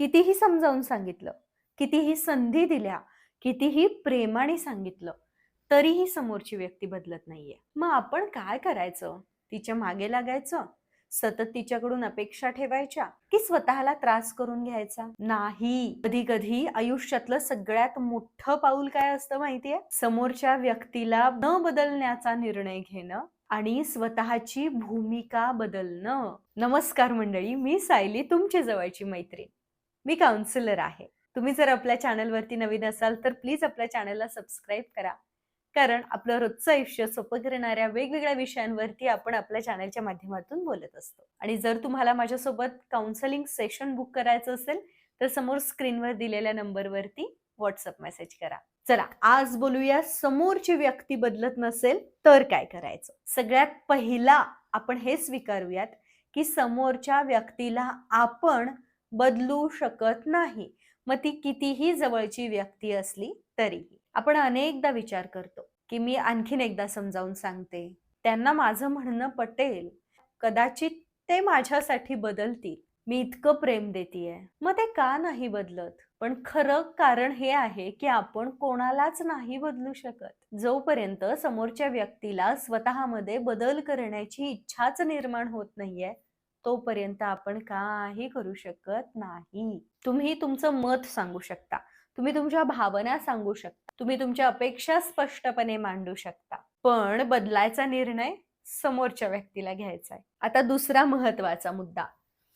कितीही समजावून सांगितलं, कितीही संधी दिल्या, कितीही प्रेमाने सांगितलं, तरीही समोरची व्यक्ती बदलत नाहीये. मग आपण काय करायचं? तिच्या मागे लागायचं? सतत तिच्याकडून अपेक्षा ठेवायच्या? की स्वतःला त्रास करून घ्यायचा? नाही. कधी-कधी आयुष्यातलं सगळ्यात मोठं पाऊल काय असतं माहितीये? समोरच्या व्यक्तीला न बदलण्याचा निर्णय घेणं आणि स्वतःची भूमिका बदलणं. नमस्कार मंडळी, मी सायली, तुमची जवळची मैत्रीण. मी काउन्सिलर आहे. तुम्ही जर आपल्या चॅनलवरती नवीन असाल तर प्लीज आपल्या चॅनलला सबस्क्राईब करा. कारण आपलं रोजचं आयुष्य सोपं करणाऱ्या वेगवेगळ्या विषयांवरती आपण आपल्या चॅनलच्या माध्यमातून बोलत असतो. आणि जर तुम्हाला माझ्यासोबत काउन्सिलिंग सेशन बुक करायचं असेल तर समोर स्क्रीनवर दिलेल्या नंबरवरती व्हॉट्सअप मेसेज करा. चला, आज बोलूया समोरची व्यक्ती बदलत नसेल तर काय करायचं. सगळ्यात पहिला आपण हे स्वीकारूयात की समोरच्या व्यक्तीला आपण बदलू शकत नाही. मग ती कितीही जवळची व्यक्ती असली तरीही. आपण अनेकदा विचार करतो की मी आणखीन एकदा समजावून सांगते, त्यांना माझं म्हणणं पटेल, कदाचित ते माझ्यासाठी बदलतील, मी इतकं प्रेम देतीये. मग ते का नाही बदलत? पण खरं कारण हे आहे की आपण कोणालाच नाही बदलू शकत. जोपर्यंत समोरच्या व्यक्तीला स्वतःमध्ये बदल करण्याची इच्छाच निर्माण होत नाहीये, तोपर्यंत आपण काही करू शकत नाही. तुम्ही तुमचं मत सांगू शकता, तुम्ही तुमच्या भावना सांगू शकता, तुम्ही तुमच्या अपेक्षा स्पष्टपणे मांडू शकता, पण बदलायचा निर्णय समोरच्या व्यक्तीला घ्यायचा आहे. आता दुसरा महत्वाचा मुद्दा,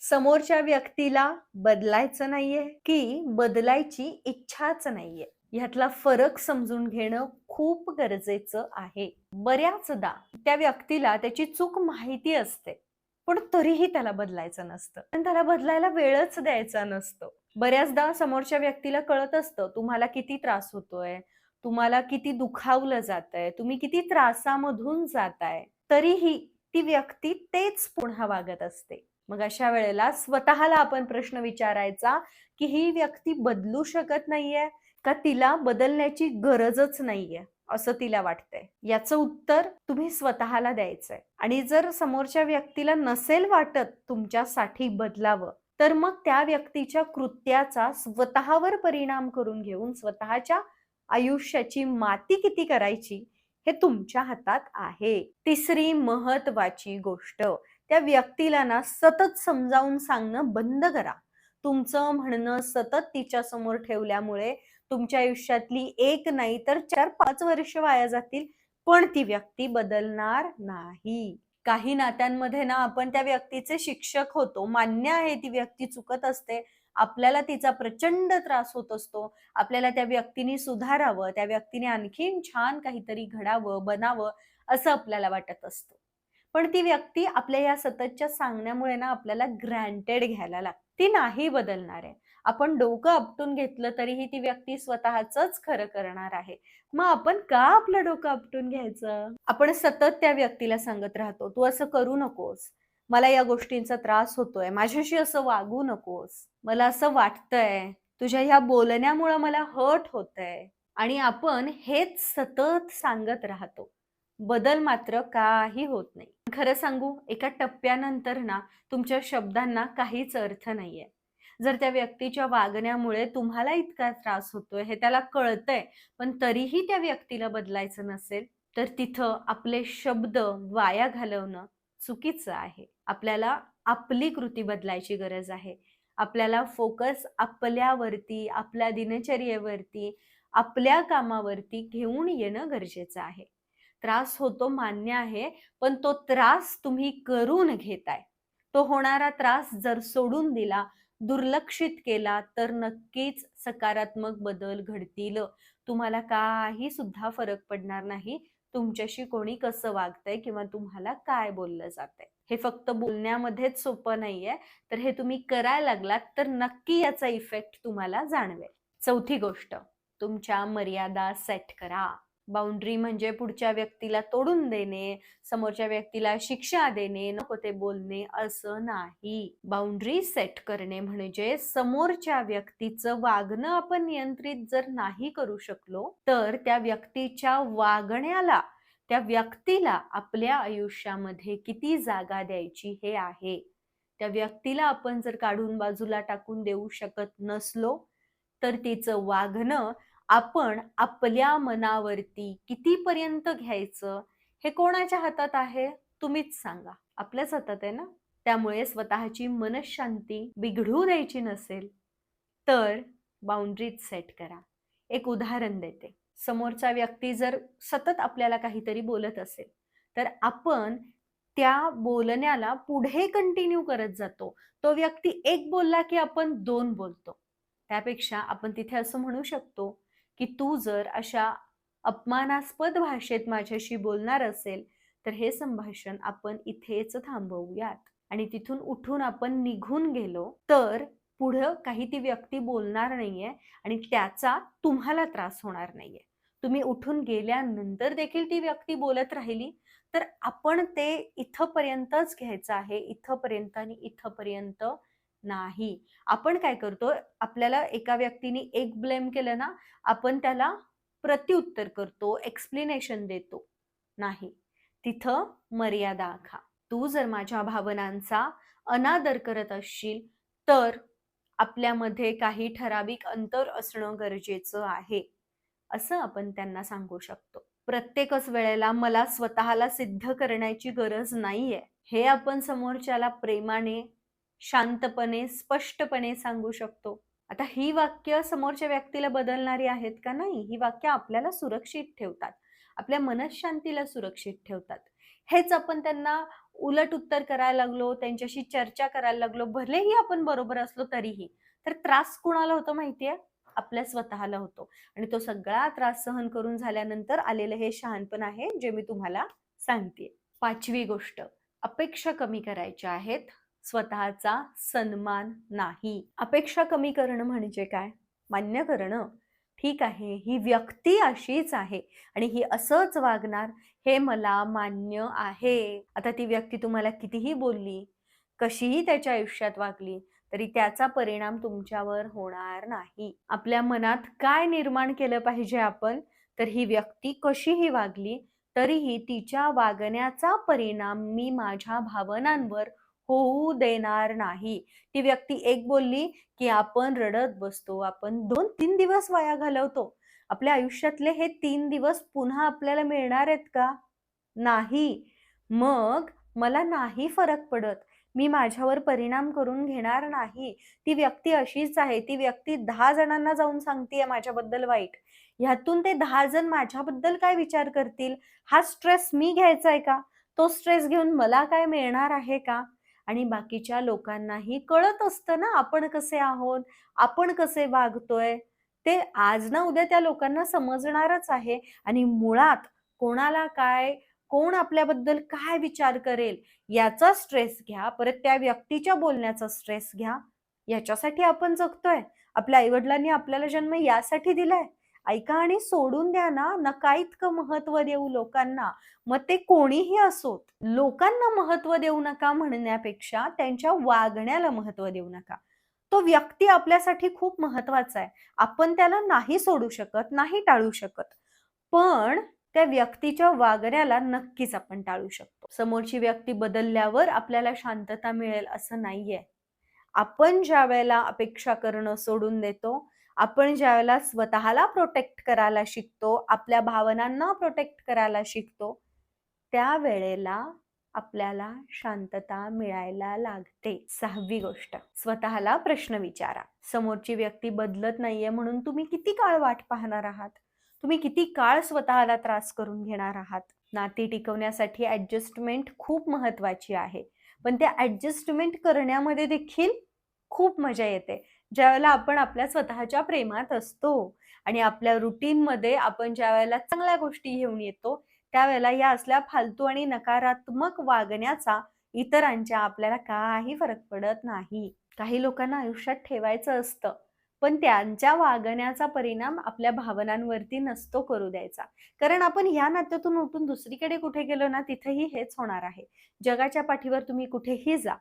समोरच्या व्यक्तीला बदलायचं नाहीये की बदलायची इच्छाच नाहीये, ह्यातला फरक समजून घेणं खूप गरजेचं आहे. बऱ्याचदा त्या व्यक्तीला त्याची चूक माहिती असते, पण तरीही त्याला बदलायचं नसतं, पण त्याला बदलायला वेळच द्यायचा नसतो. बऱ्याचदा समोरच्या व्यक्तीला कळत असतं तुम्हाला किती त्रास होतोय, तुम्हाला किती दुखावलं जातंय, तुम्ही किती त्रासामधून जाताय, तरीही ती व्यक्ती तेच पुन्हा वागत असते. मग अशा वेळेला स्वतःला आपण प्रश्न विचारायचा की ही व्यक्ती बदलू शकत नाहीये का तिला बदलण्याची गरजच नाहीये असं तिला वाटतंय? याचं उत्तर तुम्ही स्वतःला द्यायचंय. आणि जर समोरच्या व्यक्तीला नसेल वाटत तुमच्यासाठी बदलावं, तर मग त्या व्यक्तीच्या कृत्याचा स्वतःवर परिणाम करून घेऊन स्वतःच्या आयुष्याची माती किती करायची हे तुमच्या हातात आहे. तिसरी महत्वाची गोष्ट, त्या व्यक्तीला ना सतत समजावून सांगणं बंद करा. तुमचं म्हणणं सतत तिच्या समोर ठेवल्यामुळे तुमच्या आयुष्यातली एक नाही तर 4-5 वर्ष वाया जातील, पण ती व्यक्ती बदलणार नाही. काही नात्यांमध्ये ना आपण त्या व्यक्तीचे शिक्षक होतो. मान्य आहे ती व्यक्ती चुकत असते. आपल्याला तिचा प्रचंड त्रास होत असतो. आपल्याला त्या व्यक्तीने सुधारावं, त्या व्यक्तीने आणखीन छान काहीतरी घडावं, बनावं असं आपल्याला वाटत असतं. पण ती व्यक्ती आपल्या या सततच्या सांगण्यामुळे ना आपल्याला ग्रँटेड घ्यायला लागते. ती नाही बदलणार आहे. आपण डोकं आपटून घेतलं तरीही ती व्यक्ती स्वतःचंच खरं करणार आहे. मग आपण का आपलं डोकं आपटून घ्यायचं? आपण सतत त्या व्यक्तीला सांगत राहतो, "तू असं करू नकोस. मला या गोष्टींचा त्रास होतोय. माझ्याशी असं वागू नकोस. मला असं वाटतंय. तुझ्या ह्या बोलण्यामुळं मला हर्ट होतंय." आणि आपण हेच सतत सांगत राहतो. बदल मात्र काही होत नाही. खरं सांगू, एका टप्प्यानंतर ना तुमच्या शब्दांना काहीच अर्थ नाहीये. जर त्या व्यक्तीच्या वागण्यामुळे तुम्हाला इतका त्रास होतोय हे त्याला कळतंय, पण तरीही त्या व्यक्तीला बदलायचं नसेल, तर तिथं आपले शब्द वाया घालवणं चुकीचं आहे. आपल्याला आपली कृती बदलायची गरज आहे. आपल्याला फोकस आपल्यावरती, आपल्या दिनचर्येवरती, आपल्या कामावरती घेऊन येणं गरजेचं आहे. त्रास होतो मान्य आहे, पण तो त्रास तुम्ही करून घेताय. तो होणारा त्रास जर सोडून दिला, दुर्लक्षित केला तर नक्कीच सकारात्मक बदल घडतील. तुम्हाला काही सुद्धा फरक पडणार नाही. तुमच्याशी कोणी कसं वागतंय किंवा तुम्हाला काय बोललं जातंय. हे फक्त बोलण्यामध्येच सोपं नाहीये, तर हे तुम्ही करायला लागलात तर नक्की याचा इफेक्ट तुम्हाला जाणवेल. चौथी गोष्ट, तुमच्या मर्यादा सेट करा. बाउंड्री म्हणजे पुढच्या व्यक्तीला तोडून देणे, समोरच्या व्यक्तीला शिक्षा देणे, नको ते बोलणे असं नाही. बाउंड्री सेट करणे म्हणजे समोरच्या व्यक्तीचं वागणं आपण नियंत्रित जर नाही करू शकलो, तर त्या व्यक्तीच्या वागण्याला, त्या व्यक्तीला आपल्या आयुष्यामध्ये किती जागा द्यायची हे आहे. त्या व्यक्तीला आपण जर काढून बाजूला टाकून देऊ शकत नसलो, तर तिचं वागणं आपण आपल्या मनावरती कितीपर्यंत घ्यायचं हे कोणाच्या हातात आहे? तुम्हीच सांगा. आपल्याच हातात आहे ना? त्यामुळे स्वतःची मनःशांती बिघडू द्यायची नसेल, तर बाउंड्रीज सेट करा. एक उदाहरण देते. समोरचा व्यक्ती जर सतत आपल्याला काहीतरी बोलत असेल, तर आपण त्या बोलण्याला पुढे कंटिन्यू करत जातो. तो व्यक्ती एक बोलला की आपण 2 बोलतो. त्यापेक्षा आपण तिथे असं म्हणू शकतो, की तू जर अशा अपमानास्पद भाषेत माझ्याशी बोलणार असेल, तर हे संभाषण आपण इथेच थांबवूयात. आणि तिथून उठून आपण निघून गेलो, तर पुढं काही ती व्यक्ती बोलणार नाहीये आणि त्याचा तुम्हाला त्रास होणार नाहीये. तुम्ही उठून गेल्यानंतर देखील ती व्यक्ती बोलत राहिली, तर आपण ते इथपर्यंतच घ्यायचं आहे, इथपर्यंत आणि इथपर्यंत नाही. आपण काय करतो, आपल्याला एका व्यक्तीने एक ब्लेम केलं ना, आपण त्याला प्रत्युत्तर करतो, एक्सप्लेनेशन देतो. नाही, तिथं मर्यादा आखा. तू जर माझ्या भावनांचा अनादर करत असशील, तर आपल्यामध्ये काही ठराविक अंतर असणं गरजेचं आहे, असं आपण त्यांना सांगू शकतो. प्रत्येकच वेळेला मला स्वतःला सिद्ध करण्याची गरज नाहीये, हे आपण समोरच्याला प्रेमाने, शांतपणे, स्पष्टपणे सांगू शकतो. आता ही वाक्य समोरच्या व्यक्तीला बदलणारी आहेत का? नाही. ही वाक्य आपल्याला सुरक्षित ठेवतात. आपल्या मनःशांतीला सुरक्षित ठेवतात. हेच आपण त्यांना उलट उत्तर करायला लागलो, त्यांच्याशी चर्चा करायला लागलो, भलेही आपण बरोबर असलो तरीही, तर त्रास कुणाला होतो माहितीये? आपल्या स्वतःला होतो. आणि तो सगळा त्रास सहन करून झाल्यानंतर आलेलं हे शहाणपण आहे, जे मी तुम्हाला सांगतेय. 5वी गोष्ट, अपेक्षा कमी करायच्या आहेत, स्वतःचा सन्मान नाही. अपेक्षा कमी करणं म्हणजे काय? मान्य करणं. ठीक आहे, ही व्यक्ती अशीच आहे आणि ही असंच वागणार, हे मला मान्य आहे. आता ती व्यक्ती तुम्हाला कितीही बोलली, कशीही त्याच्या आयुष्यात वागली, तरी त्याचा परिणाम तुमच्यावर होणार नाही. आपल्या मनात काय निर्माण केलं पाहिजे आपण, तर ही व्यक्ती कशीही वागली, तरीही तिच्या वागण्याचा परिणाम मी माझ्या भावनांवर होऊ देणार नाही. ती व्यक्ती एक बोलली, की आपण रडत बसतो. आपण 2-3 दिवस वाया घालवतो. आपल्या आयुष्यातले हे 3 दिवस पुन्हा आपल्याला मिळणार आहेत का? नाही. मग मला नाही फरक पडत. मी माझ्यावर परिणाम करून घेणार नाही. ती व्यक्ती अशीच आहे. ती व्यक्ती 10 जणांना जाऊन सांगतीये माझ्याबद्दल वाईट. ह्यातून ते 10 जण माझ्याबद्दल काय विचार करतील? हा स्ट्रेस मी घ्यायचा आहे का? तो स्ट्रेस घेऊन मला काय मिळणार आहे का? आणि बाकीच्या लोकांनाही कळत असतं ना आपण कसे आहोत, आपण कसे वागतोय. ते आज ना उद्या त्या लोकांना समजणारच आहे आणि मुळात कोणाला काय, कोण आपल्याबद्दल काय विचार करेल याचा स्ट्रेस घ्या, परत त्या व्यक्तीच्या बोलण्याचा स्ट्रेस घ्या. याच्यासाठी आपण जगतोय. आपल्या आई-वडिलांनी आपल्याला जन्म यासाठी दिलाय. ऐका आणि सोडून द्या ना, नका इतकं महत्त्व देऊ लोकांना. मग ते कोणीही असोत. लोकांना महत्त्व देऊ नका म्हणण्यापेक्षा त्यांच्या वागण्याला महत्त्व देऊ नका. तो व्यक्ती आपल्यासाठी खूप महत्त्वाचा आहे. आपण त्याला नाही सोडू शकत, नाही टाळू शकत. पण त्या व्यक्तीच्या वागण्याला नक्कीच आपण टाळू शकतो. समोरची व्यक्ती बदलल्यावर आपल्याला शांतता मिळेल असं नाहीये. आपण ज्यावेळेला अपेक्षा करणं सोडून देतो, आपण ज्यावेळेला स्वतःला प्रोटेक्ट करायला शिकतो, आपल्या भावनांना प्रोटेक्ट करायला शिकतो, त्यावेळेला आपल्याला शांतता मिळायला लागते. 6वी गोष्ट, स्वतःला प्रश्न विचारा. समोरची व्यक्ती बदलत नाहीये म्हणून तुम्ही किती काळ वाट पाहणार आहात? तुम्ही किती काळ स्वतःला त्रास करून घेणार आहात? नाती टिकवण्यासाठी ॲडजस्टमेंट खूप महत्त्वाची आहे. पण त्या ॲडजस्टमेंट करण्यामध्ये देखील खूप मजा येते. ज्यावेळेला आपण आपल्या स्वतःच्या प्रेमात असतो आणि आपल्या रुटीनमध्ये आपण ज्यावेळेला चांगल्या गोष्टी घेऊन येतो, त्यावेळेला या असल्या फालतू आणि नकारात्मक वागण्याचा इतरांच्या आपल्याला काही फरक पडत नाही. काही लोकांना आयुष्यात ठेवायचं असतं, पण त्यांच्या वागण्याचा परिणाम आपल्या भावनांवरती नसतो करू द्यायचा. कारण आपण ह्या नात्यातून उठून दुसरीकडे कुठे गेलो ना, तिथेही हेच होणार आहे. जगाच्या पाठीवर तुम्ही कुठेही जा,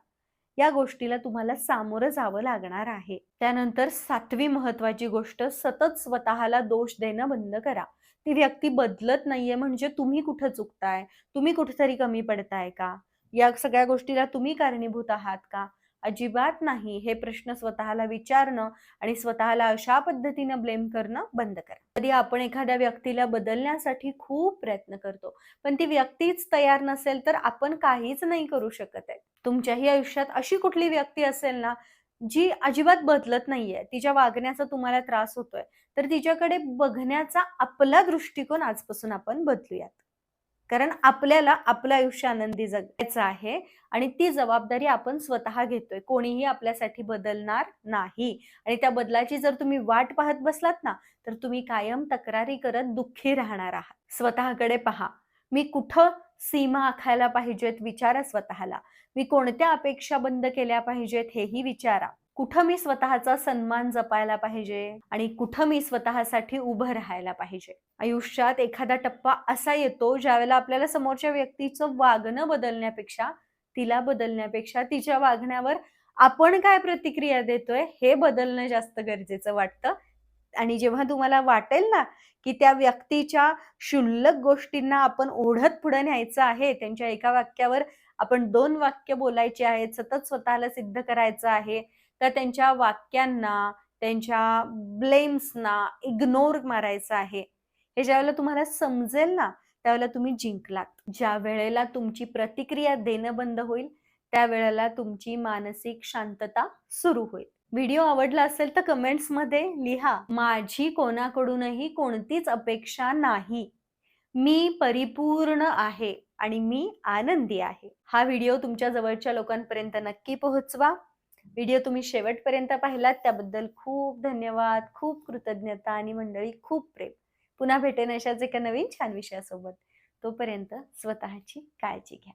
या गोष्टीला तुम्हाला सामोरं जावं लागणार आहे. त्यानंतर 7वी महत्त्वाची गोष्ट, सतत स्वतःला दोष देणं बंद करा. ती व्यक्ती बदलत नाहीये म्हणजे तुम्ही कुठं चुकताय? तुम्ही कुठेतरी कमी पडताय का? या सगळ्या गोष्टीला तुम्ही कारणीभूत आहात का? अजिबात नाही हे प्रश्न स्वतःला विचारणं आणि स्वतःला अशा पद्धतीनं ब्लेम करणं बंद करा. कधी आपण एखाद्या व्यक्तीला बदलण्यासाठी खूप प्रयत्न करतो, पण ती व्यक्तीच तयार नसेल तर आपण काहीच नाही करू शकत आहे. तुमच्याही आयुष्यात अशी कुठली व्यक्ती असेल ना, जी अजिबात बदलत नाहीये, तिच्या वागण्याचा तुम्हाला त्रास होतोय, तर तिच्याकडे बघण्याचा आपला दृष्टिकोन आजपासून आपण बदलूयात. कारण आपल्याला आपलं आयुष्य आनंदी जगायचं आहे आणि ती जबाबदारी आपण स्वतः घेतोय. कोणीही आपल्यासाठी बदलणार नाही आणि त्या बदलाची जर तुम्ही वाट पाहत बसलात ना, तर तुम्ही कायम तक्रारी करत दुःखी राहणार आहात. स्वतःकडे पहा. मी कुठं सीमा आखायला पाहिजेत विचारा स्वतःला. मी कोणत्या अपेक्षा बंद केल्या पाहिजेत हेही विचारा. कुठं मी स्वतःचा सन्मान जपायला पाहिजे आणि कुठं मी स्वतःसाठी उभं राहायला पाहिजे. आयुष्यात एखादा टप्पा असा येतो ज्यावेळेला आपल्याला समोरच्या व्यक्तीचं वागणं बदलण्यापेक्षा, तिला बदलण्यापेक्षा तिच्या वागण्यावर आपण काय प्रतिक्रिया देतोय हे बदलणं जास्त गरजेचं वाटतं. आणि जेव्हा तुम्हाला वाटेल ना, की त्या व्यक्तीच्या क्षुल्लक गोष्टींना आपण ओढत पुढे न्यायचं आहे, त्यांच्या एका वाक्यावर आपण 2 वाक्य बोलायची आहेत, सतत स्वतःला सिद्ध करायचं आहे, तर त्यांच्या वाक्यांना, त्यांच्या ब्लेम्सना इग्नोर मारायचं आहे. हे ज्यावेळेला तुम्हाला समजेल ना, त्यावेळेला तुम्ही जिंकलात. ज्या वेळेला तुमची प्रतिक्रिया देणं बंद होईल, त्यावेळेला तुमची मानसिक शांतता सुरू होईल. व्हिडिओ आवडला असेल तर कमेंट्समध्ये लिहा, माझी कोणाकडूनही कोणतीच अपेक्षा नाही. मी परिपूर्ण आहे आणि मी आनंदी आहे. हा व्हिडिओ तुमच्या जवळच्या लोकांपर्यंत नक्की पोहोचवा. व्हिडिओ तुम्ही शेवटपर्यंत पाहिलात त्याबद्दल खूप धन्यवाद, खूप कृतज्ञता आणि मंडळी खूप प्रेम. पुन्हा भेटेन अशाच एका नवीन छान विषयासोबत. तोपर्यंत स्वतःची काळजी घ्या.